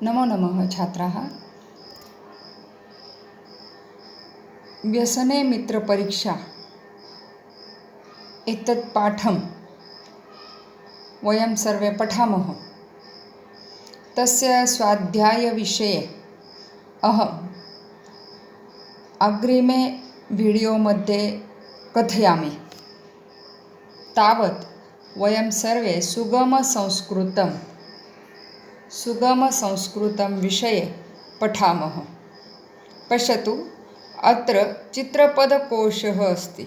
नमो नमः छात्राः। व्यसने मित्रपरीक्षा एतत् पाठं वयं सर्वे पठामः। तस्य स्वाध्यायविषये अहम् अग्रिमे वीडियो मध्ये कथयामि। तावत् वयं सर्वे सुगमसंस्कृतं विषये पठामः। पश्यतु, अत्र चित्रपदकोशः अस्ति।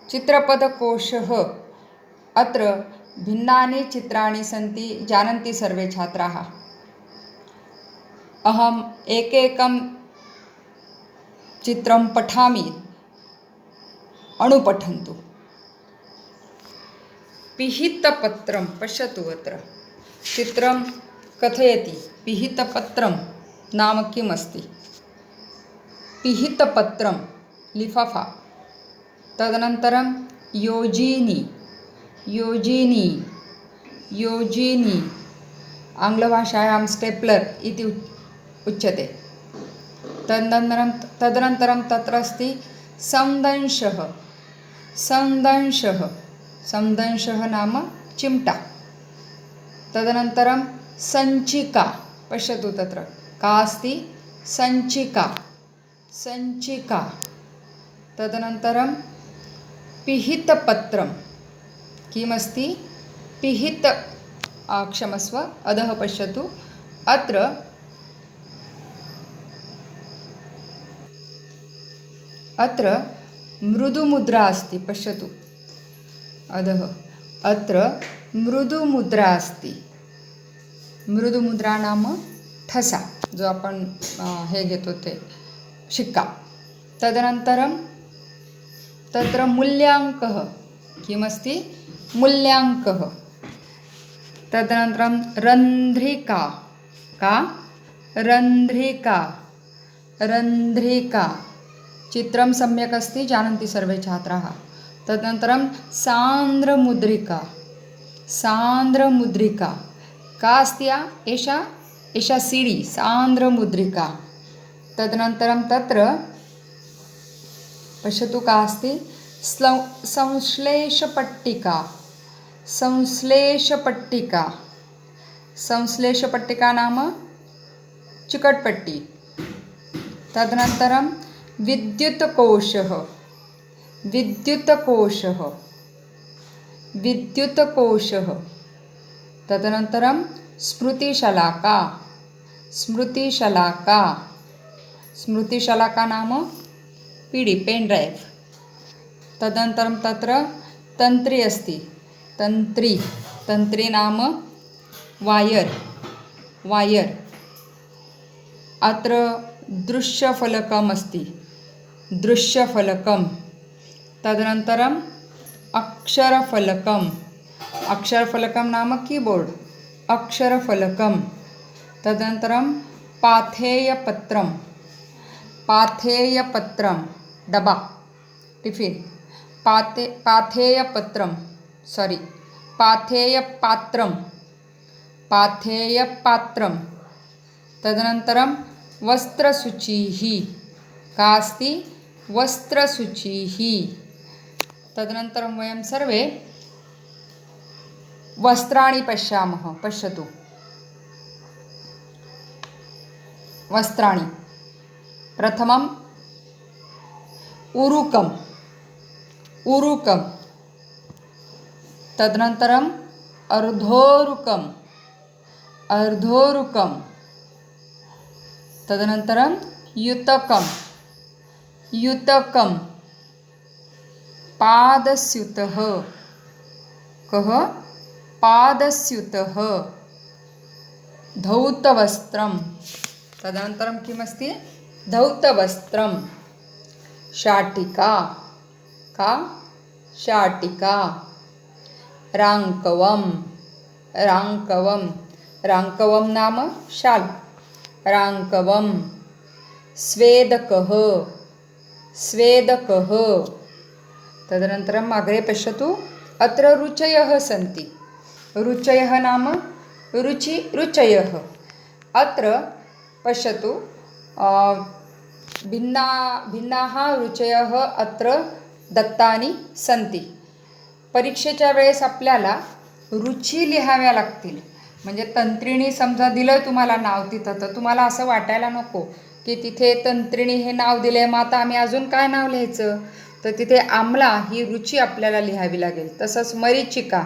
चित्रपदकोशः अत्र भिन्नानि चित्राणि सन्ति, जानन्ति सर्वे छात्राः। अहम् एकैकं चित्रं पठामि, अनुपठन्तु। पिहितपत्रं पश्यतु, अत्र चित्रं कथयति। पिहितपत्रं नाम किम् अस्ति? पिहितपत्रं लिफाफा, तदनन्तरं योजिनी आङ्ग्लभाषायां स्टेप्लर् इति उच्यते। तदनन्तरं तत्र अस्ति संदंशः नाम चिमटा। तदनन्तरं सञ्चिका, पश्यतु तत्र का अस्ति? सञ्चिका। तदनन्तरं पिहितपत्रं किमस्ति? क्षमस्व, अधः पश्यतु, अत्र मृदुमुद्रा अस्ति। पश्यतु अधः, अत्र मृदुमुद्रा अस्ति। मृदुमुद्रा नाम ठसा, जो आपण हे घेतो ते शिक्का। तदनन्तरं तत्र मूल्याङ्कः किमस्ति? मूल्याङ्कः। तदनन्तरं रन्ध्रिका, रन्ध्रिका चित्रं सम्यक् अस्ति, जानन्ति सर्वे छात्राः। तदनन्तरं सान्द्रमुद्रिका का अस्ति? एषा सीडी, सान्द्रमुद्रिका। तदनन्तरं तत्र पश्यतु का अस्ति? संश्लेषपट्टिका नाम चिकटपट्टी। तदनन्तरं विद्युत्कोशः। तदनन्तरं स्मृतिशलाका नाम पीडी, पेन् ड्रैव्। तदनन्तरं तत्र तन्त्री अस्ति। तन्त्री नाम वायर्। अत्र दृश्यफलकम् अस्ति, दृश्यफलकं। तदनन्तरम् अक्षरफलकं नाम कीबोर्ड्, अक्षरफलकं। तदनन्तरं पाथेयपत्रं डबा, टिफिन। पाथेयपात्रं। तदनन्तरं वस्त्रसूचिः का अस्ति? वस्त्रसूचिः। तदनन्तरं वयं सर्वे वस्त्राणि पश्यामः। पश्यतु, वस्त्राणि। प्रथमम् उरुकम्। तदनन्तरम् अर्धोरुकम्। तदनन्तरं युतकं। पादस्यूतः। कः? पादस्यूतः। धौतवस्त्रं। तदनन्तरं किमस्ति? धौतवस्त्रं। शाटिका राङ्कवं नाम शाल्, राङ्कवं। स्वेदकः। तदनन्तरम् अग्रे पश्यतु, अत्र रुचयः सन्ति। रुचयः नाम रुचयः। अत्र पश्यतु भिन्नाः रुचयः अत्र दत्तानि सन्ति. परीक्षेच्या वेळेस आपल्याला रुची लिहाव्या लागतील. म्हणजे तंत्रिणी समजा दिलं तुम्हाला नाव तिथं, तर तुम्हाला असं वाटायला नको की तिथे तंत्रिणी हे नाव दिले, मग आता आम्ही अजून काय नाव लिहायचं. तर तिथे आम्ला ही रुची आपल्याला लिहावी लागेल. तसंच मरीचिका,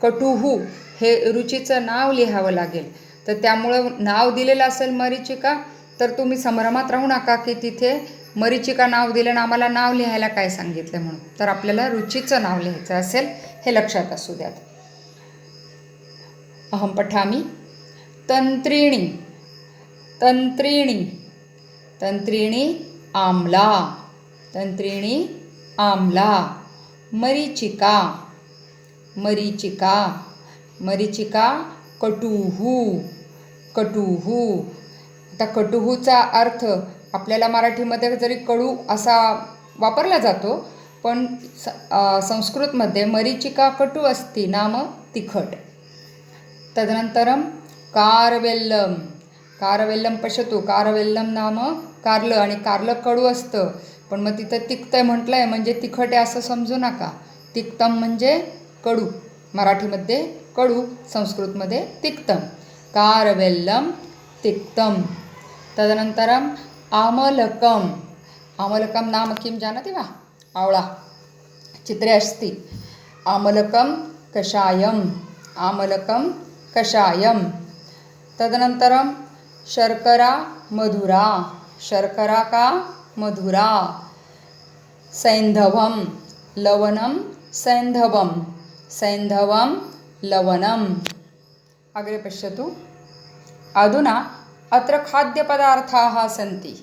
कटुहू हे रुचीचं नाव लिहावं लागेल. तर त्यामुळं नाव दिलेलं असेल मरीचिका, तर तुम्ही संभ्रमात राहू नका की तिथे मरीचिका नाव दिलं आणि आम्हाला नाव लिहायला काय सांगितलं म्हणून. तर आपल्याला रुचीचं नाव लिहायचं असेल हे लक्षात असू द्यात. अहं पठामि. तंत्रीणी तंत्रीणी तंत्रीणी आम्ला तंत्रीणी आम्ला. मरीचिका मरीचिका मरीचिका कटुहू कटुहू. आता कटुहूचा अर्थ आपल्याला मराठीमध्ये जरी कडू असा वापरला जातो, पण संस्कृतमध्ये मरीचिका कटू अस्ति नाम तिखट. तदनन्तरं कारवेल्लं कारवेल्लं पश्यतु. कारवेल्लं नाम कारलं, आणि कारलं कडू असतं, पण मग तिथं तिक्तय म्हटलं आहे म्हणजे तिखट आहे असं समजू नका. तिक्तम म्हणजे कडू. मराठीमध्ये कडू, संस्कृतमध्ये तिक्तम. कारवेल्लं तिक्तम. तदनन्तरम् आमलकम् आमलकं नाम किं जानाति वा? आवळा. चित्रे अस्ति. आमलकं कषायम् आमलकं कषायम्. तदनन्तरं शर्करा मधुरा शर्करा का मधुरा. सैन्धवं लवणं सैन्धवं सैन्धवं लवणम्. अग्रे पश्यतु. अधुना अत्र खाद्यपदार्थाः सन्ति.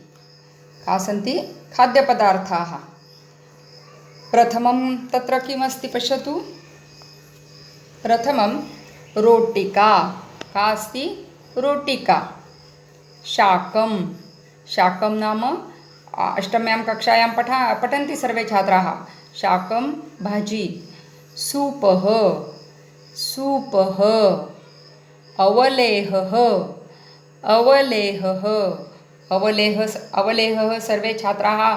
का सन्ति? खाद्यपदार्थाः. प्रथमं तत्र किमस्ति पश्यतु. प्रथमं रोटिका. का अस्ति? रोटिका. शाकं शाकं नाम अष्टम्यां कक्षायां पठन्ति सर्वे छात्राः. शाकं भाजी. सूपः सूपः. अवलेहः अवलेहः अवलेहः सर्वे छात्राः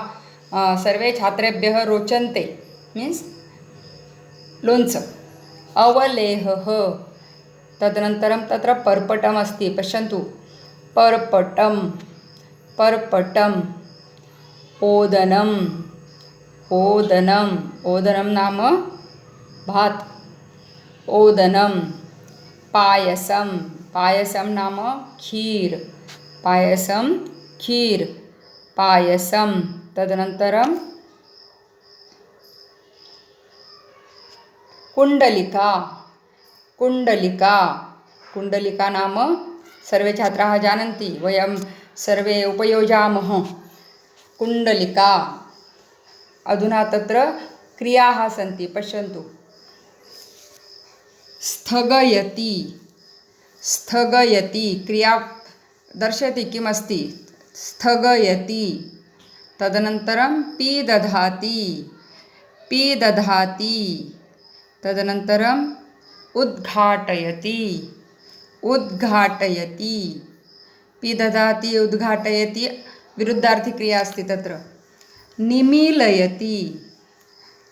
सर्वे छात्रेभ्यः रोचन्ते. मीन्स् लोणचं. अवलेहः. तदनन्तरं तत्र पर्पटम् अस्ति. पश्यन्तु. पर्पटं पर्पटम्. ओदनम् ओदनम् ओदनं नाम भात. ओदनं. पायसं पायसं नाम खीर. पायसं खीर. पायसं. तदनन्तरं कुण्डलिका कुण्डलिका. कुण्डलिका नाम सर्वे छात्राः जानन्ति, वयं सर्वे उपयोजामः. कुण्डलिका. अधुना तत्र क्रियाः सन्ति. पश्यन्तु. स्थगयति स्थगयति. क्रिया दर्शयति किमस्ति. स्थगयति. तदनन्तरं पिदधाति पिदधाति. तदनन्तरम् उद्घाटयति उद्घाटयति. पिदधाति उद्घाटयति विरुद्धार्थी क्रिया अस्ति तत्र. निमीलयति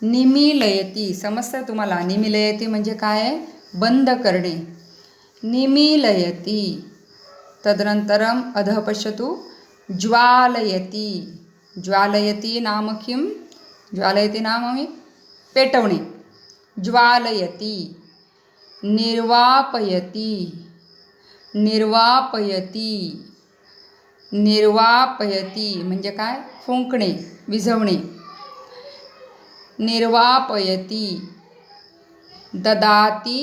निमीलयति. समजतं तुम्हाला? निमीलयति म्हणजे काय? बंद करणे. निमीलयति. तदनन्तरम् अधः पश्यतु. ज्वालयति ज्वालयति नाम किं? ज्वालयति नाम पेटवणे. ज्वालयति. निर्वापयति निर्वापयति निर्वापयति म्हणजे काय? फुंकणे, विझवणे. निर्वापयति. ददाति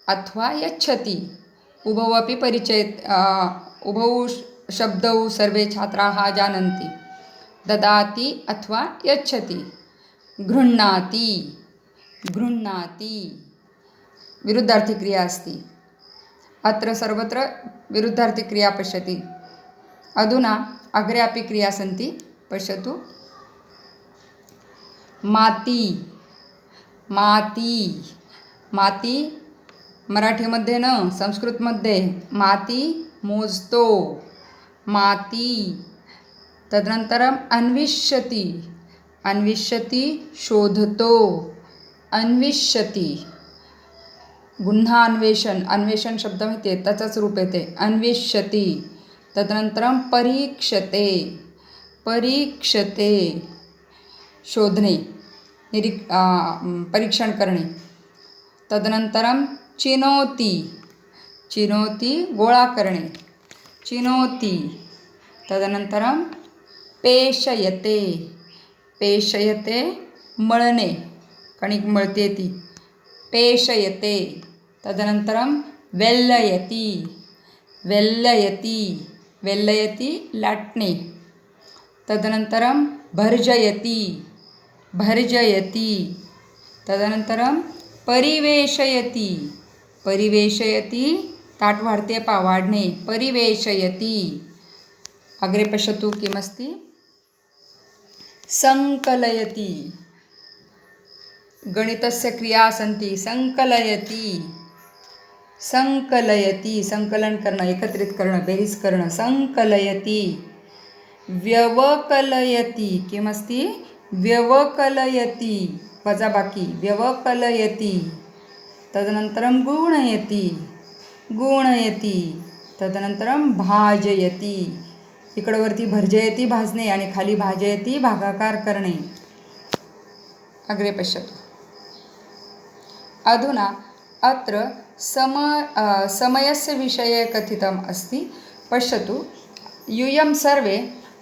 अथवा यच्छति. उभौ अपि उभौ शब्दौ सर्वे छात्राः जानन्ति. ददाति अथवा यच्छति. गृह्णाति गृह्णाति. विरुद्धार्थी क्रिया अस्ति. अत्र सर्वत्र विरुद्धार्थी क्रिया पश्यति. अधुना अग्रे अपि क्रिया सन्ति. पश्यतु. माती माती माती. मराठीमध्ये न, संस्कृतमध्ये माती मोजतो. माती. तदनंतरम अन्विष्यति. अन्विष्यति शोधतो. अन्विष्यति. पुन्हा अन्वेषण. अन्वेषण शब्द माहिती आहे, त्याचंच रूप येते. अन्विष्यति. तदनंतरम परीक्षते. परीक्षते शोधणे, परीक्षण करणे. तदनंतरम चिनोती. चिनोती गोळा करणे. चिनोती. तदनंतरम पेशयते. पेशयते मळणे, कणिक मळते ती. पेशयते. तदनंतरम वेल्लयति. वेल्लयति. वेल्लयति लाटणे. तदनंतरम भर्जयति. भर्जयति. तदनंतरम परिवेशयति. परिवेशयति ताट वाढते पा वाढणे. परिवेशयति. अग्रे पश्यतु किमस्ति. संकलयति. गणितस्य क्रिया सन्ति. संकलयति. संकलयति संकलन करणं, एकत्रित करणं, बेरीज करणं. संकलयति. व्यवकलयति. किमस्ति. व्यवकलयति वजाबाकी. व्यवकलयति. तदनंतरम गुणयति. गुणयति. तदनंतरम भाजयति. इकडं वरती भर्जयति भाजणे आणि खाली भाजयति भागाकार करणे. अग्रे पश्यतु. अधुना अत्र समयस्य विषये कथितम् अस्ति. पश्यतु. यूयं सर्वे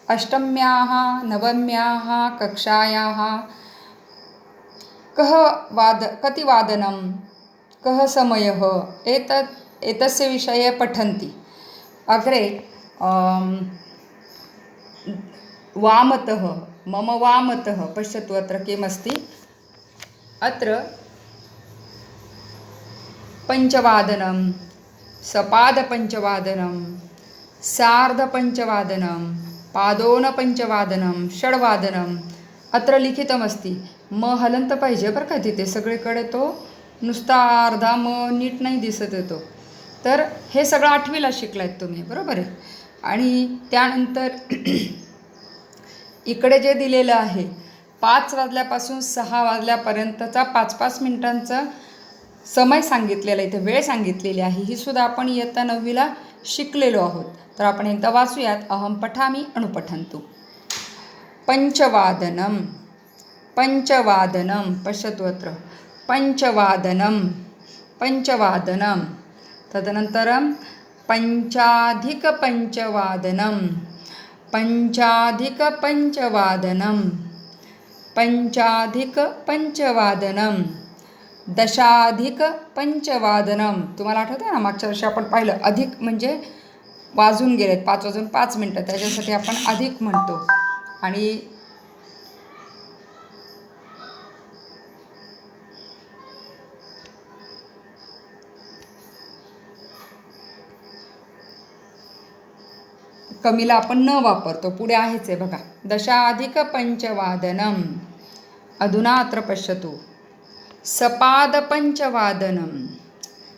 अष्टम्याः नवम्याः कक्षायाः कति वादनं कः समयः एतस्य विषये पठन्ति. अग्रे वामतः, मम वामतः पश्यतु अत्र किमस्ति. अत्र पञ्चवादनं, सपादपञ्चवादनं, सार्धपञ्चवादनं, पादोनपञ्चवादनं, षड्वादनं अत्र लिखितमस्ती. म हलंत पाहिजे बरं का तिथे. सगळीकडे तो नुसता अर्धा म नीट नाही दिसत येतो. तर हे सगळं 8वीला शिकलायत तुम्ही, बरोबर आहे. आणि त्यानंतर इकडे जे दिलेलं आहे 5 वाजल्यापासून 6 वाजल्यापर्यंतचा 5-5 मिनिटांचा समय सांगितलेला, इथे वेळ सांगितलेली आहे. ही सुद्धा आपण इयत्ता 9वीला शिकलेलो आहोत. तर आपण एकदा वाचूयात. अहम पठामि अनुपठन्तु. पंचवादनम. पंचवादनम पश्यतु अत्र. पंचवादनम. पंचवादनम. तदनन्तरं पञ्चाधिकपञ्चवादनं. पञ्चाधिकपञ्चवादनं. पञ्चाधिकपञ्चवादनं. दशाधिकपञ्चवादनं. तुम्हाला आठवतं ना, मागच्या वर्षी आपण पाहिलं अधिक म्हणजे वाजून गेलेत 5 वाजून 5 मिनटं, त्याच्यासाठी आपण अधिक म्हणतो. आणि कमीला आपण न वापरतो. पुढे आहेच आहे बघा. दशाधिकपञ्चवादनं. अधुना अत्र पश्यतु. सपादपञ्चवादनं.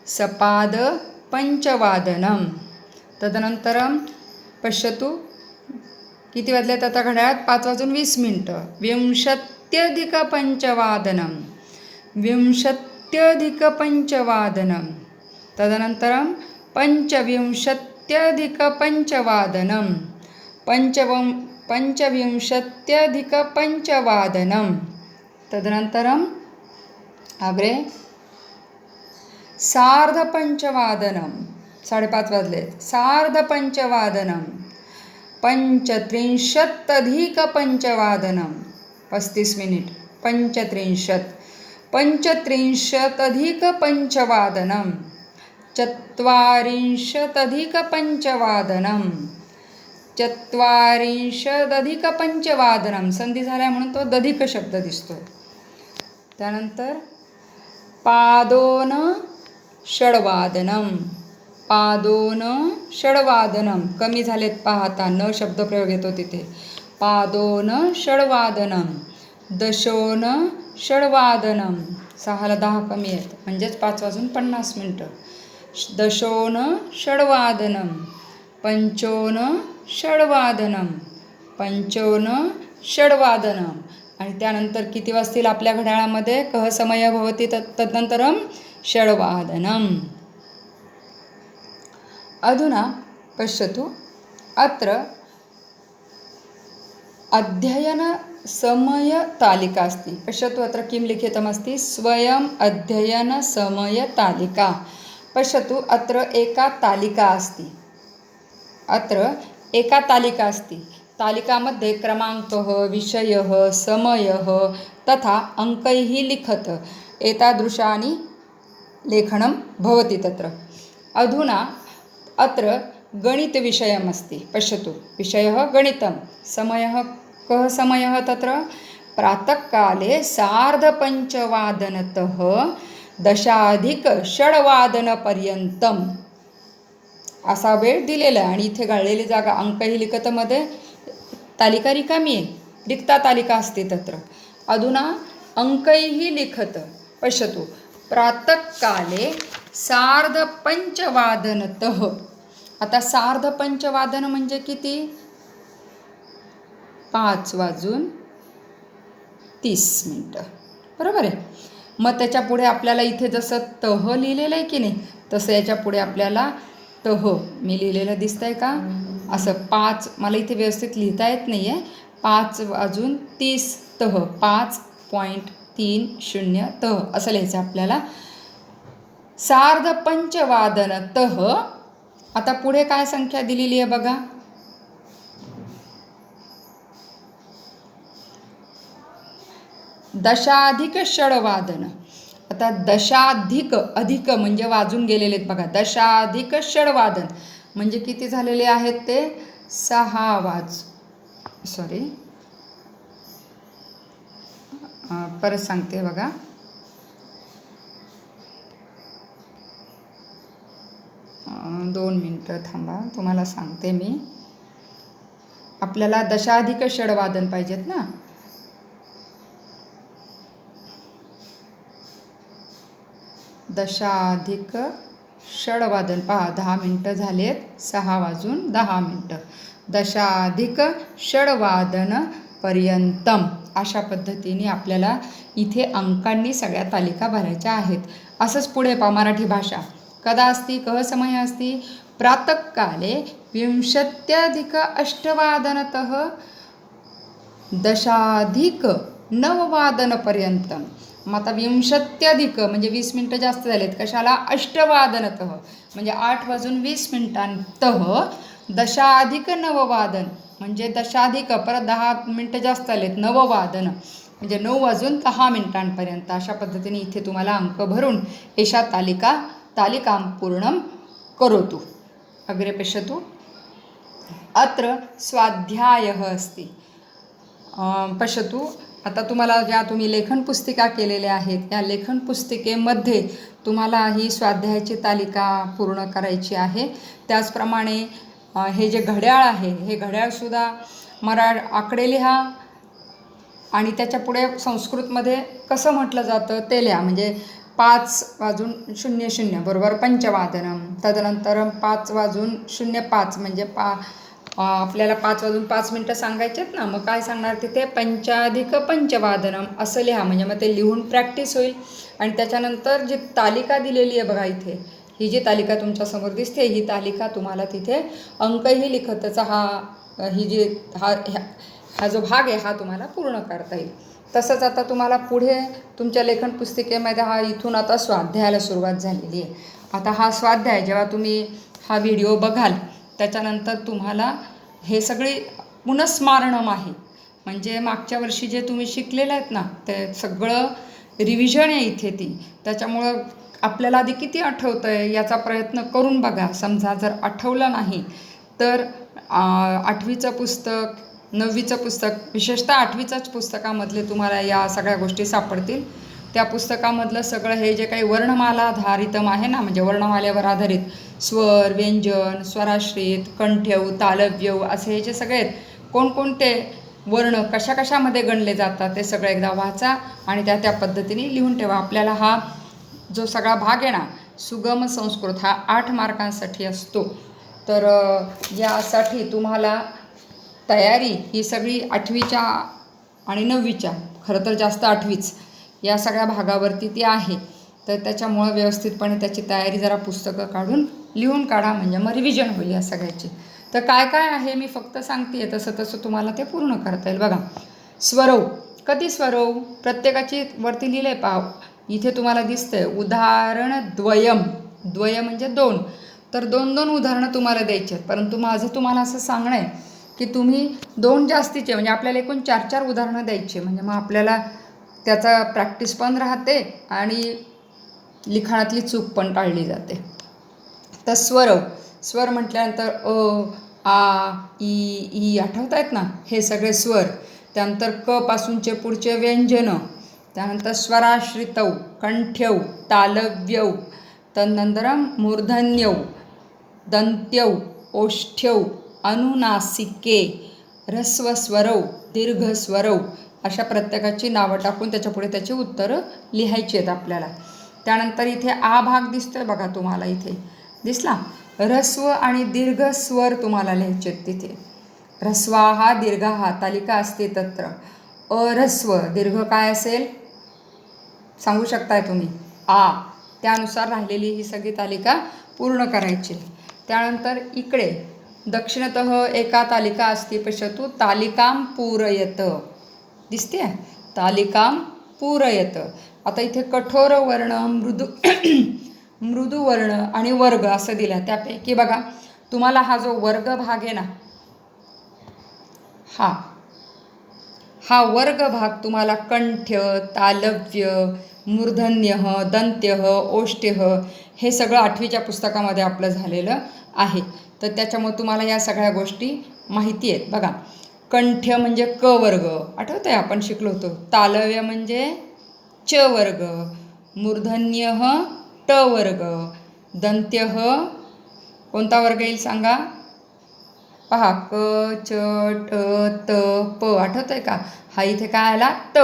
सपादपञ्चवादनं. तदनंतरं पश्यतु किती वाजलेत आता घड्याळात. 5 वाजून 20 मिनटं. विंशत्यधिकपञ्चवादनं. विंशत्यधिकपञ्चवादनं. तदनंतरं पञ्चविंशत्यधिकपञ्चवादनं. पञ्चविंशत्यधिकपञ्चवादनं. तदनंतरं अग्रे सार्धपञ्चवादनं. 5:30 वाजलेत. सार्धपञ्चवादनं. पञ्चत्रिंशदधिकपञ्चवादनं. 35 मिनिट. पञ्चत्रिंशत्. पञ्चत्रिंशदधिकपञ्चवादनं. चत्वारिंशदधिकपञ्चवादनं. चत्वारिंशदधिकपञ्चवादनं. संधी झाल्या म्हणून तो दधिक शब्द दिसतो. त्यानंतर पादोन षड्वादनं. पादोन षड्वादनं. कमी झालेत पाहता. न शब्दप्रयोग येतो तिथे. पादोन षड्वादनं. दशोन षड्वादनं. 6ला 10 कमी आहेत म्हणजेच 5 वाजून 50 मिनटं. दशोन षड्वादनं. पंचोन षड्वादनम, पंचोन षड्वादनम. आणि त्यानंतर किती वाजतील आपल्या घड्याळामध्ये? कः समय भवति तदनंतरम षड्वादनम. अधुना पश्यतु, अत्र अध्ययनसमयतालिका अस्ति. पश्यतु अत्र किं लिखितमस्ति? स्वयम् अध्ययनसमयतालिका. पश्यतु अत्र एका तालिका अस्ति. अत्र एका तालिका अस्ति. तालिकामध्ये क्रमाङ्कः, विषयः, समयः तथा अङ्कैः लिखत एतादृशानि लेखनं भवति तत्र. अधुना अत्र गणितविषयमस्ति. पश्यतु, विषयः गणितं, समयः कः समयः तत्र? प्रातःकाले 5:30 10:06 असा वेळ दिलेला आहे. आणि इथे गाळलेली जागा अंकही लिखतमध्ये तालिका रिकामी आहे, रिक्ता तालिका असते तत्र. अधुना अंकैः लिखत. पश्यतु, प्रातःकाले 5:30. आता 5:30 म्हणजे किती? 5:30 बरोबर आहे. मग त्याच्या पुढे आपल्याला इथे जसं तह लिहिलेलं आहे की नाही, तसं याच्या पुढे आपल्याला तह मी लिहिलेलं दिसतंय का? असं 5, मला इथे व्यवस्थित लिहिता येत नाही आहे. 5:30 तह, 5.30 तह असं लिहायचं आपल्याला. 5:30 तह. आता पुढे काय संख्या दिलेली आहे बघा? 10:06. आता 10 अधिक म्हणजे वाजून गेलेले आहेत बघा. 10:06 म्हणजे किती झालेले आहेत ते? 6 सॉरी, परत सांगते बघा. दोन मिनटं थांबा, तुम्हाला सांगते मी. आपल्याला 10:06 पाहिजेत ना. 10:06 पहा, 10 मिनटं झालेत, 6:10. 10:06 पर्यंतम अशा पद्धतीने आपल्याला इथे अंकांनी सगळ्या तालिका भरायच्या आहेत. असंच पुढे पहा, मराठी भाषा. कदा अस्ति? कः समय अस्ति? प्रातःकाले 20:08 10:09 पर्यंतम. मग आता 20 म्हणजे 20 मिनटं जास्त झालेत. कशाला? 8 म्हणजे 8:20 10:09 म्हणजे 10 परत 10 मिनटं जास्त आलेत, 9 म्हणजे 9:10 अशा पद्धतीने इथे तुम्हाला अंक भरून एषा तालिकां पूर्णं करोतु. अग्रे पश्यतु, अत्र स्वाध्यायः अस्ति. पश्यतु, आता तुम्हाला ज्या तुम्ही लेखनपुस्तिका केलेल्या आहेत, या लेखनपुस्तिकेमध्ये तुम्हाला ही स्वाध्यायाची तालिका पूर्ण करायची आहे. त्याचप्रमाणे हे जे घड्याळ आहे, हे घड्याळसुद्धा आकडे लिहा आणि त्याच्या पुढे संस्कृतमध्ये कसं म्हटलं जातं ते लिहा. म्हणजे 5:00 बरोबर पंचवादनम. तदनंतर 5:05 म्हणजे आपल्याला 5:05 सांगायचेत ना, मग काय सांगणार तिथे? 5:05 असं लिहा. म्हणजे मग ते लिहून प्रॅक्टिस होईल. आणि त्याच्यानंतर जी तालिका दिलेली आहे बघा इथे, ही जी तालिका तुमच्यासमोर दिसते, ही तालिका तुम्हाला तिथे अंकही लिखतचा हा जो भाग आहे हा तुम्हाला पूर्ण करता येईल. तसंच आता तुम्हाला पुढे तुमच्या लेखनपुस्तिकेमध्ये इथून आता स्वाध्यायाला सुरुवात झालेली आहे. आता हा स्वाध्याय जेव्हा तुम्ही हा व्हिडिओ बघाल त्याच्यानंतर तुम्हाला हे सगळी पुनस्मारणम आहे. म्हणजे मागच्या वर्षी जे तुम्ही शिकलेलं आहेत ना, ते सगळं रिव्हिजन आहे इथे ती. त्याच्यामुळं आपल्याला आधी किती आठवतं आहे याचा प्रयत्न करून बघा. समजा जर आठवलं नाही तर 8वीचं पुस्तक, 9वीचं पुस्तक, विशेषतः 8वीच्याच पुस्तकामधले तुम्हाला या सगळ्या गोष्टी सापडतील. त्या पुस्तकामधलं सगळं हे जे काही वर्णमाला आधारितम आहे ना, म्हणजे वर्णमालेवर आधारित स्वर, व्यंजन, स्वराश्रित, कंठ्यव, तालव्यव असे हे जे सगळे आहेत, कोणकोणते वर्ण कशामध्ये गणले जातात ते सगळं एकदा वाचा आणि त्या पद्धतीने लिहून ठेवा. आपल्याला हा जो सगळा भाग आहे ना, सुगम संस्कृत, हा 8 मार्कांसाठी असतो. तर यासाठी तुम्हाला तयारी ही सगळी 8वीच्या आणि 9वीच्या, खरं तर जास्त 8वीच, या सगळ्या भागावरती ती आहे. तर त्याच्यामुळं व्यवस्थितपणे त्याची तयारी जरा पुस्तकं काढून लिहून काढा, म्हणजे मग रिव्हिजन होईल या सगळ्याची. तर काय काय आहे मी फक्त सांगते, तसं तसं तुम्हाला ते पूर्ण करता येईल. बघा, स्वरव. कधी स्वरव प्रत्येकाची वरती लिहिले पाव, इथे तुम्हाला दिसतंय उदाहरण द्वयम. द्वय म्हणजे 2. तर 2-2 उदाहरणं तुम्हाला द्यायची आहेत. परंतु माझं तुम्हाला असं सांगणं आहे की तुम्ही 2 जास्तीचे, म्हणजे आपल्याला एकूण 4-4 उदाहरणं द्यायची, म्हणजे मग आपल्याला त्याचा प्रॅक्टिस पण राहते आणि लिखाणातली चूक पण टाळली जाते. तर स्वरव. स्वर म्हटल्यानंतर आ, ई आठवत आहेत ना, हे सगळे स्वर. त्यानंतर क पासूनचे पुढचे व्यंजनं. त्यानंतर स्वराश्रितौ, कंठ्यौ, तालव्यौ, तदनंतर मूर्धन्यौ, दंत्यौ, ओष्ठ्यौ, अनुनासिके, ह्रस्वस्वरौ, दीर्घस्वरौ, अशा प्रत्येकाची नावं टाकून त्याच्यापुढे त्याची उत्तरं लिहायची आहेत आपल्याला. त्यानंतर इथे आ भाग दिसतोय बघा तुम्हाला, इथे दिसला. ह्रस्व आणि दीर्घ स्वर तुम्हाला लिहायचे आहेत तिथे. ह्रस्वाहा दीर्घाहा तालिका असते तत्र. अह्रस्व दीर्घ काय असेल सांगू शकताय तुम्ही? आ. त्यानुसार राहिलेली ही सगळी तालिका पूर्ण करायची. त्यानंतर इकडे दक्षिणतः एका तालिका अस्ति पश्यतु, तालिकां पूरयत. दिसते तालिकां पूरयत. आता इथे कठोर वर्ण, मृदू वर्ण आणि वर्ग असं दिलं. त्यापैकी बघा तुम्हाला हा जो वर्ग भाग आहे ना, हा वर्ग भाग तुम्हाला कंठ्य, तालव्य, मूर्धन्य, दंत्य, ओष्ठ्य हे सगळं 8वीच्या पुस्तकामध्ये आपलं झालेलं आहे. तर त्याच्यामुळे तुम्हाला या सगळ्या गोष्टी माहिती आहेत. बघा, कंठ्य म्हणजे क वर्ग, आठवतं आहे आपण शिकलो होतो. तालव्य म्हणजे च वर्ग, मूर्धन्य ट वर्ग, दंत्य कोणता वर्ग येईल सांगा? पहा, क च ट त प, आठवतं आहे का? हा इथे काय आला? ट.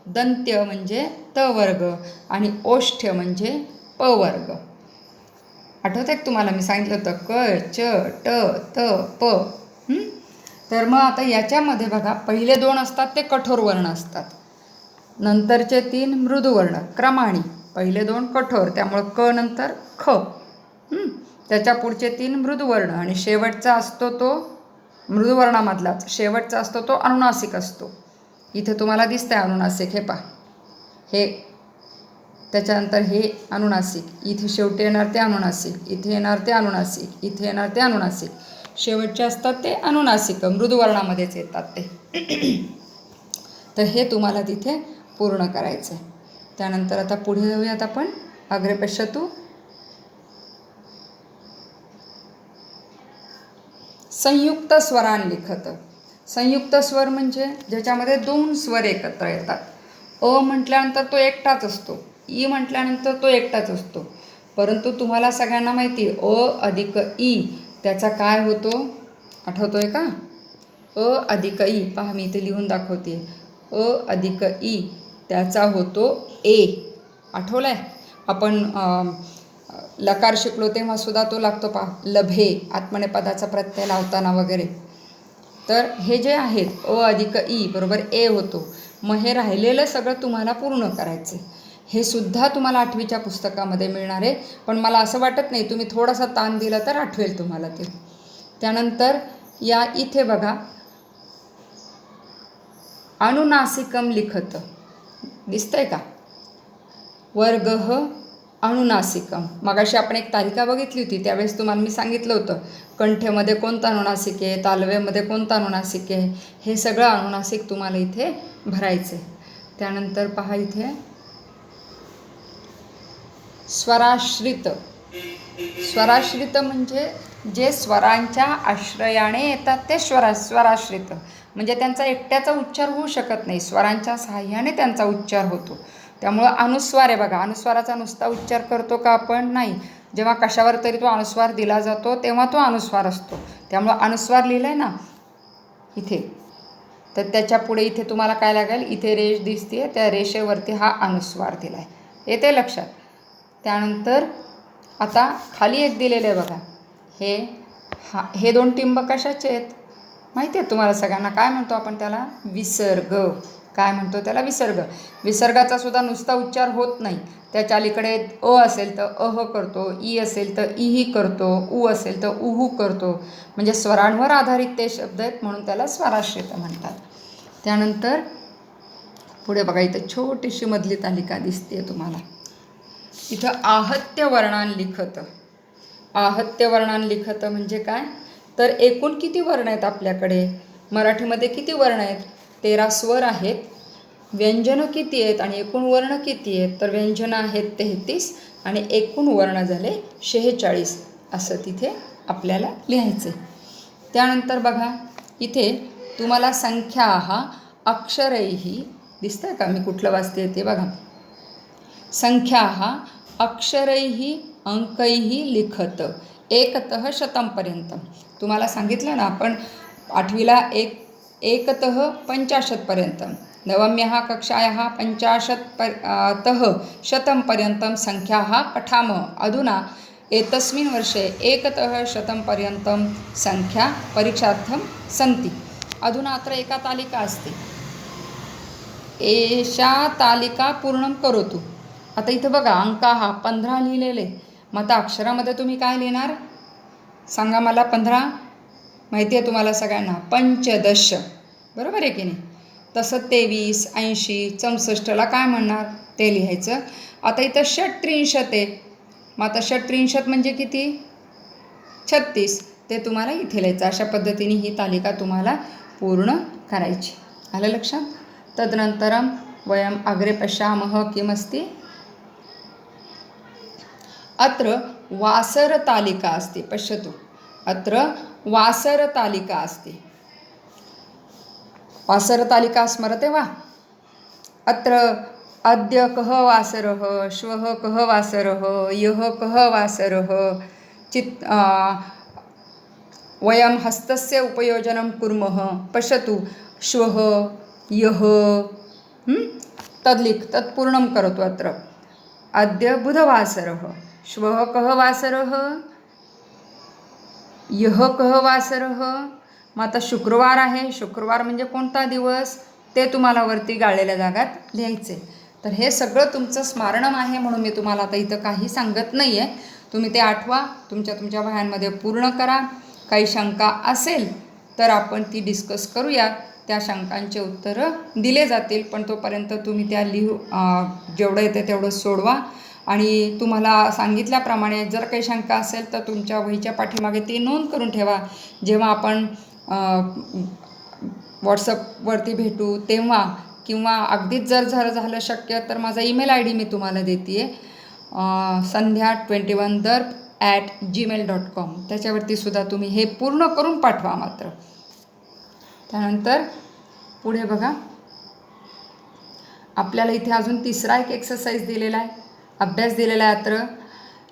दंत्य म्हणजे त वर्ग आणि ओष्ठ्य म्हणजे प वर्ग. आठवतं आहे तुम्हाला मी सांगितलं होतं क च ट त प. तर मग आता याच्यामध्ये बघा, पहिले 2 असतात ते कठोर वर्ण असतात, नंतरचे 3 मृदू वर्ण क्रमाने. पहिले 2 कठोर, त्यामुळं क नंतर ख. त्याच्या पुढचे 3 मृदू वर्ण आणि शेवटचा असतो तो मृदू वर्णामधलाच शेवटचा असतो तो अनुनासिक असतो. इथे तुम्हाला दिसतंय अनुनासिक, हे पहा, हे. त्याच्यानंतर हे अनुनासिक, इथे शेवटी येणार ते अनुनासिक, इथे येणार ते अनुनासिक, इथे येणार ते अनुनासिक. शेवटचे असतात ते अनुनासिक, मृदू वर्णामध्येच येतात ते. तर हे तुम्हाला तिथे पूर्ण करायचं आहे. त्यानंतर आता पुढे जाऊयात आपण. अग्रे पश्यतु. संयुक्त स्वरान लिखत. संयुक्त स्वर म्हणजे ज्याच्यामध्ये 2 स्वर एकत्र येतात. अ म्हटल्यानंतर तो एकटाच असतो, ई म्हटल्यानंतर तो एकटाच असतो. परंतु तुम्हाला सगळ्यांना माहिती आहे, अ अधिक ई त्याचा काय होतो, आठवतोय का? अ अधिक ई, पहा मी इथे लिहून दाखवते. अ अधिक ई त्याचा होतो ए. आठवलाय? आपण लकार शिकलो तेव्हा सुद्धा तो लागतो पहा, लभे, आत्मनेपदाचा प्रत्यय लावताना वगैरे. तर हे जे आहेत अ अधिक ई बरोबर ए होतो. मग हे राहिलेलं सगळं तुम्हाला पूर्ण करायचं. हे सुद्धा तुम्हाला 8वीच्या पुस्तकामध्ये मिळणार आहे, पण मला असं वाटत नाही, तुम्ही थोडासा ताण दिला तर आठवेल तुम्हाला ते. त्यानंतर या इथे बघा, अनुनासिकम लिखत. दिसतंय का? वर्ग अनुनासिकम. मगाशी आपण एक तालिका बघितली होती, त्यावेळेस तुम्हाला मी सांगितलं होतं कंठ्यामध्ये कोणता अनुनासिक आहे, तालव्यामध्ये कोणता अनुनासिक आहे, हे सगळं अनुनासिक तुम्हाला इथे भरायचं आहे. त्यानंतर पहा इथे स्वराश्रित. स्वराश्रित म्हणजे जे स्वरांच्या आश्रयाने येतात ते स्वराश्रित, म्हणजे त्यांचा एकट्याचा उच्चार होऊ शकत नाही, स्वरांच्या सहाय्याने त्यांचा उच्चार होतो. त्यामुळं अनुस्वार आहे बघा, अनुस्वाराचा नुसता उच्चार करतो का आपण? नाही. जेव्हा कशावर तरी तो अनुस्वार दिला जातो तेव्हा तो अनुस्वार असतो. त्यामुळं अनुस्वार लिहिलं आहे ना इथे, तर त्याच्या पुढे इथे तुम्हाला काय लागेल, इथे रेष दिसते, त्या रेषेवरती हा अनुस्वार दिला आहे, येते लक्षात. त्यानंतर आता खाली एक दिलेलं आहे बघा, हे हे 2 टिंब कशाचे आहेत माहिती आहे तुम्हाला सगळ्यांना? काय म्हणतो आपण त्याला? विसर्ग. काय म्हणतो त्याला? विसर्ग. विसर्गाचा सुद्धा नुसता उच्चार होत नाही. त्याच्या अलीकडे अ असेल तर अह करतो, ई असेल तर इही करतो, उ असेल तर उहू करतो. म्हणजे स्वरांवर आधारित ते शब्द आहेत, म्हणून त्याला स्वराश्रित म्हणतात. त्यानंतर पुढे बघा, इथं छोटीशी मधली तालिका दिसते तुम्हाला. इथं आहत्य वर्णान लिखत. आहत्य वर्णान लिखत म्हणजे काय? तर एकूण किती वर्ण आहेत आपल्याकडे? मराठीमध्ये किती वर्ण आहेत? 13 स्वर आहेत. व्यंजनं किती आहेत आणि एकूण वर्ण किती आहेत? तर व्यंजनं आहेत 33 आणि एकूण वर्ण झाले 46. असं तिथे आपल्याला लिहायचं आहे. त्यानंतर बघा, इथे तुम्हाला संख्याः अक्षरैः दिसतंय का? मी कुठलं वाचते ते बघा. संख्याः अक्षरैः अंकैः लिखत एकतः शतंपर्यंत. तुम्हाला सांगितलं ना आपण 8वीला एकतः 50पर्यंत, नवम्याः कक्षायाः 50तः शतंपर्यंतं संख्याः पठामः. अधुना एतस्मिन् वर्षे एकतः शतंपर्यंतं संख्या परीक्षार्थं सन्ति. अधुना अत्र एका तालिका अस्ति. एषा तालिका पूर्णं करोतु. आता इथं बघा, अंकाः 15 लिहिलेले. मग आता अक्षरामध्ये तुम्ही काय लिहिणार सांगा मला? 15 माहिती आहे तुम्हाला सगळ्यांना? पंचदश, बरोबर आहे की नाही? तसं 23, 80, 64ला काय म्हणणार ते लिहायचं. आता इथं 36 आहे. मग आता 36 म्हणजे किती? 36. ते तुम्हाला इथे लिहायचं. अशा पद्धतीने ही तालिका तुम्हाला पूर्ण करायची. आलं लक्षात? तदनंतरं वयम् अग्रे पश्यामः किमस्ति. अत्र वासरतालिका अस्ति. पश्यतु, अत्र वासरतालिका अस्ति. वासरतालिका स्मरते वा? अत्र अद्य कः वासरः, श्वः कः वासरः, ह्यः कः वासरः. वयं हस्तस्य उपयोजनं कुर्मः. पश्यतु, श्वः, ह्यः, तत्पूर्णं करोतु. अत्र अद्य बुधवासरः, श्वः कः वासरः, ह्यः कः वासरः. मग आता शुक्रवार आहे. शुक्रवार म्हणजे कोणता दिवस ते तुम्हाला वरती गाळलेल्या जागात लिहायचे. तर हे सगळं तुमचं स्मारणम आहे, म्हणून मी तुम्हाला आता इथं काही सांगत नाही आहे. तुम्ही ते आठवा, तुमच्या वह्यांमध्ये पूर्ण करा. काही शंका असेल तर आपण ती डिस्कस करूया. त्या शंकांचे उत्तरं दिले जातील, पण तोपर्यंत तुम्ही त्या जेवढं येते तेवढं सोडवा. आणि तुम्हाला सांगितल्याप्रमाणे जर काही शंका असेल तर तुमच्या वहीच्या पाठीमागे ती नोंद करून ठेवा. जेव्हा आपण व्हॉट्सअपवरती भेटू तेव्हा, किंवा अगदीच जर झालं शक्य तर माझा ईमेल ID मी तुम्हाला देते आहे, sandhya21darp@gmail.com. त्याच्यावरती सुद्धा तुम्ही हे पूर्ण करून पाठवा मात्र. त्यानंतर पुढे बघा, आपल्याला इथे अजून तिसरा एक एक्सरसाइज दिलेला आहे, अभ्यास दिलेला आहे. अत्र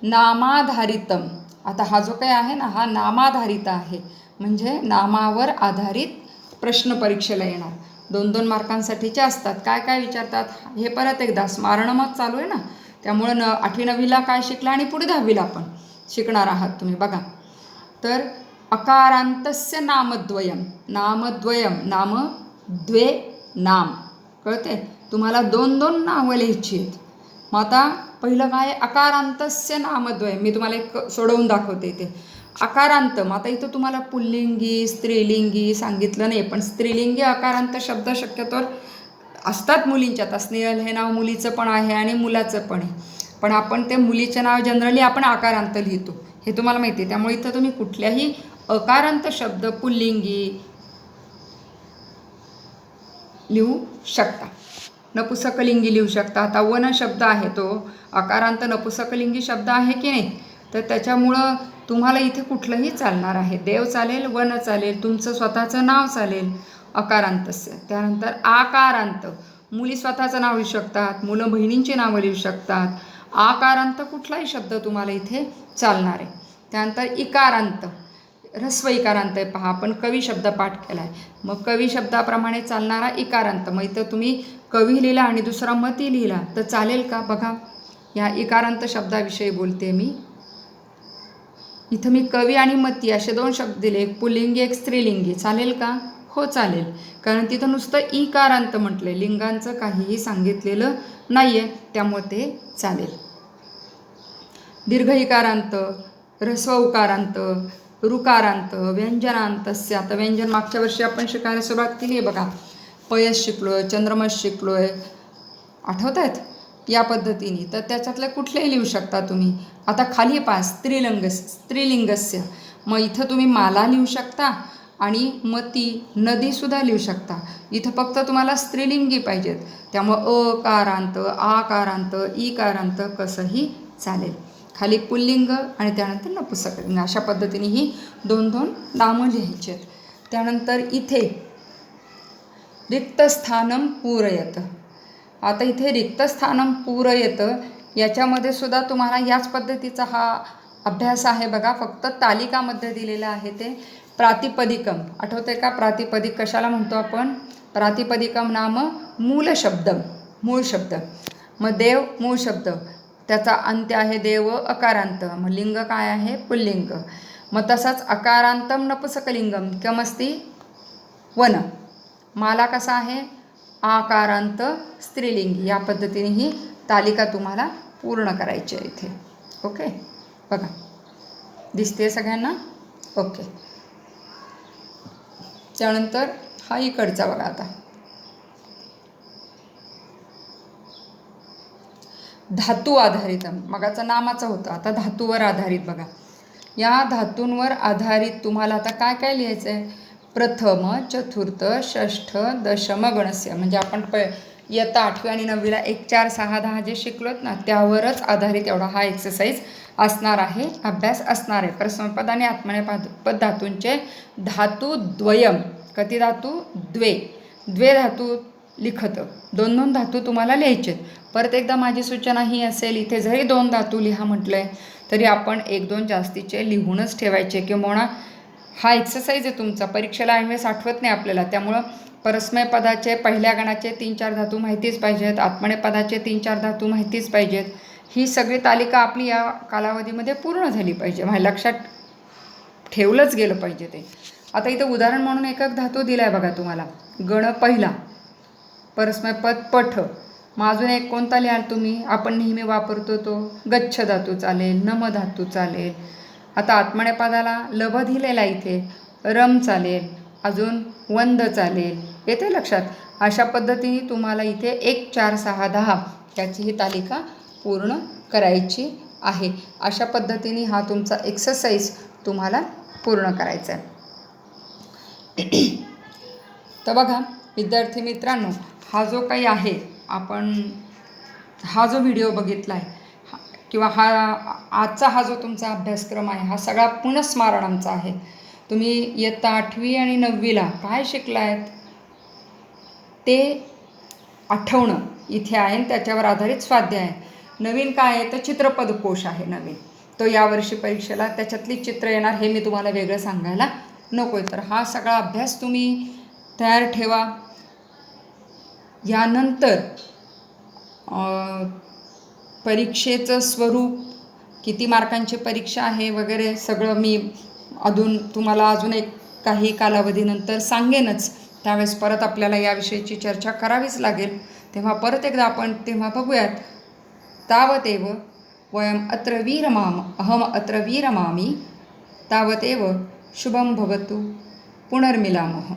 नामाधारितम. आता हा जो काही आहे ना, हा नामाधारित आहे. म्हणजे नामावर आधारित प्रश्न परीक्षेला येणार. 2-2 मार्कांसाठीचे असतात. काय काय विचारतात हे परत एकदा. स्मारणमच चालू आहे ना, त्यामुळं 8वी-9वीला काय शिकला आणि पुढे 10वीला पण शिकणार आहात तुम्ही. बघा, तर अकारांतस्य नामद्वयम. नामद्वयम, नाम द्वे नाम. कळते? तुम्हाला 2-2 नावं लिहायची आहेत. मग आता पहिलं काय? अकारांतस्य नामद्वयम. मी तुम्हाला एक सोडवून दाखवते इथे. अकारांत. मग आता इथं तुम्हाला पुल्लिंगी स्त्रीलिंगी सांगितलं नाही, पण स्त्रीलिंगी अकारांत शब्द शक्यतोवर असतात मुलींच्यात. आता स्नेहल हे नाव मुलीचं पण आहे आणि मुलाचं पण आहे, पण आपण ते मुलीचं नाव जनरली आपण आकारांत लिहितो, हे तुम्हाला माहिती आहे. त्यामुळे इथं तुम्ही कुठल्याही अकारांत शब्द पुल्लिंगी लिहू शकता. नपुसकलिंगी लिहू शकता. आता वन शब्द आहे, तो अकारांत नपुसकलिंगी शब्द आहे की नाही, तर त्याच्यामुळं तुम्हाला इथे कुठलंही चालणार आहे. देव चालेल, वन चालेल, तुमचं स्वतःचं नाव चालेल अकारांतस्य. त्यानंतर आकारांत. मुली स्वतःचं नाव लिहू शकतात, मुलं बहिणींची नावं लिहू शकतात. आकारांत कुठलाही शब्द तुम्हाला इथे चालणार आहे. त्यानंतर इकारांत. ऱ्हस्व इकारांत आहे पहा, आपण कवी शब्द पाठ केला आहे, मग कवी शब्दाप्रमाणे चालणारा इकारांत. मग इथं तुम्ही कवी लिहिला आणि दुसरा मती लिहिला तर चालेल का? बघा, या इकारांत शब्दाविषयी बोलते मी. इथं मी कवी आणि मती असे 2 शब्द दिले, एक पुल्लिंगी एक स्त्रीलिंगी. चालेल का? हो चालेल, कारण तिथं नुसतं इकारांत म्हटलंय, लिंगांचं काहीही सांगितलेलं नाही आहे, त्यामुळे ते चालेल. दीर्घ इकारांत, ऱ्हस्व उकारांत, ऋकारांत, व्यंजनांतस्य. आता व्यंजन मागच्या वर्षी आपण शिकायला सुरुवात केली आहे बघा. पयस शिकलोय, चंद्रमस शिकलोय, आठवत आहेत या पद्धतीने. तर त्याच्यातलं कुठलेही लिहू शकता तुम्ही. आता खाली पहा, स्त्रीलिंगस्य. मग इथं तुम्ही माला लिहू शकता आणि मती, नदीसुद्धा लिहू शकता. इथं फक्त तुम्हाला स्त्रीलिंगी पाहिजेत, त्यामुळं अकारांत, आकारांत, इकारांत कसंही चालेल. खाली पुल्लिंग आणि त्यानंतर नपुंसकलिंग, अशा पद्धतीने ही 2-2 नामं लिहायची आहेत. त्यानंतर इथे रिक्तस्थानं पूरयत. आता इथे रिक्तस्थानं पूरयत याच्यामध्ये सुद्धा तुम्हाला याच पद्धतीचा हा अभ्यास आहे बघा. फक्त तालिकामध्ये दिलेलं आहे ते प्रातिपदिकम. आठवतंय का? प्रातिपदिक कशाला म्हणतो आपण? प्रातिपदिकम नाम मूल शब्द, मूळ शब्द. मग देव मूळ शब्द, त्याचा अंत्य आहे देव अकारांत. मग लिंग काय आहे? पुल्लिंग. मग तसाच अकारांतम नपुंसकलिंगम किमस्ति वन. माला कसा आहे? आकारांत स्त्रीलिंगी. या पद्धतीने ही तालिका तुम्हाला पूर्ण करायची आहे इथे. ओके, बघा दिसते सगळ्यांना? ओके. त्यानंतर हा इकडचा बघा. आता धातू आधारित, मगाचा नामाचा होता, आता धातूवर आधारित बघा. या धातूंवर आधारित तुम्हाला आता काय काय लिहायचं आहे? प्रथम, चतुर्थ, षष्ठ, दशम गणस्य. म्हणजे आपण इयत्ता 8वी आणि 9वीला 1, 4, 6, 10 जे शिकलोत ना, त्यावरच आधारित एवढा हा एक्सरसाइज असणार आहे, अभ्यास असणार आहे. परस्मैपद आणि आत्मनेपद धातूंचे धातुद्वयम. किती धातू? द्वे धातू लिखत. 2-2 धातू तुम्हाला लिहायचे. परत एकदा माझी सूचना ही असेल, इथे जरी 2 धातू लिहा म्हटलं आहे तरी आपण 1-2 जास्तीचे लिहूनच ठेवायचे. किंवा हा एक्सरसाइज आहे तुमचा, परीक्षेला ऐनवेळेस आठवत नाही आपल्याला, त्यामुळं परस्मैपदाचे पहिल्या गणाचे 3-4 धातू माहितीच पाहिजेत, आत्मनेपदाचे 3-4 धातू माहितीच पाहिजेत. ही सगळी तालिका आपली या कालावधीमध्ये पूर्ण झाली पाहिजे, माझ्या लक्षात ठेवलंच गेलं पाहिजे ते. आता इथं उदाहरण म्हणून एक धातू दिला आहे बघा तुम्हाला. गण पहिला, परस्मैपद पठ. मग अजून एक कोणता लिहाल तुम्ही? आपण नेहमी वापरतो तो गच्छ धातू चालेल, नम धातू चालेल. आता आत्मनेपदाला लभ दिलेला इथे, रम चालेल, अजून वंद चालेल. येते लक्षात? अशा पद्धतीने तुम्हाला इथे 1, 4, 6, 10 याची ही तालिका पूर्ण करायची आहे. अशा पद्धतीने हा तुमचा एक्सरसाइज तुम्हाला पूर्ण करायचा आहे. तर बघा विद्यार्थी मित्रांनो, हा जो काही आहे, आपण हा जो व्हिडिओ बघितला आहे किंवा आजचा हा जो तुमचा अभ्यासक्रम आहे, हा सगळा पुनःस्मरण आमचा आहे. तुम्ही इयत्ता 8वी आणि 9वीला काय शिकला आहेत ते आठवणं इथे आहे आणि त्याच्यावर आधारित स्वाध्याय आहे. नवीन काय आहे तर चित्रपदकोश आहे नवीन, तो यावर्षी परीक्षेला त्याच्यातली चित्र येणार, हे मी तुम्हाला वेगळं सांगायला नको आहे. तर हा सगळा अभ्यास तुम्ही तयार ठेवा. यानंतर परीक्षेचं स्वरूप, किती मार्कांची परीक्षा आहे वगैरे सगळं मी तुम्हाला अजून एक काही कालावधीनंतर सांगेनच. त्यावेळेस परत आपल्याला याविषयीची चर्चा करावीच लागेल. तेव्हा परत एकदा आपण तेव्हा बघूयात. तावदेव वयम अत्र अहम अत्र विरमामि. तावदेव शुभम भवतु. पुनर्मिलामः.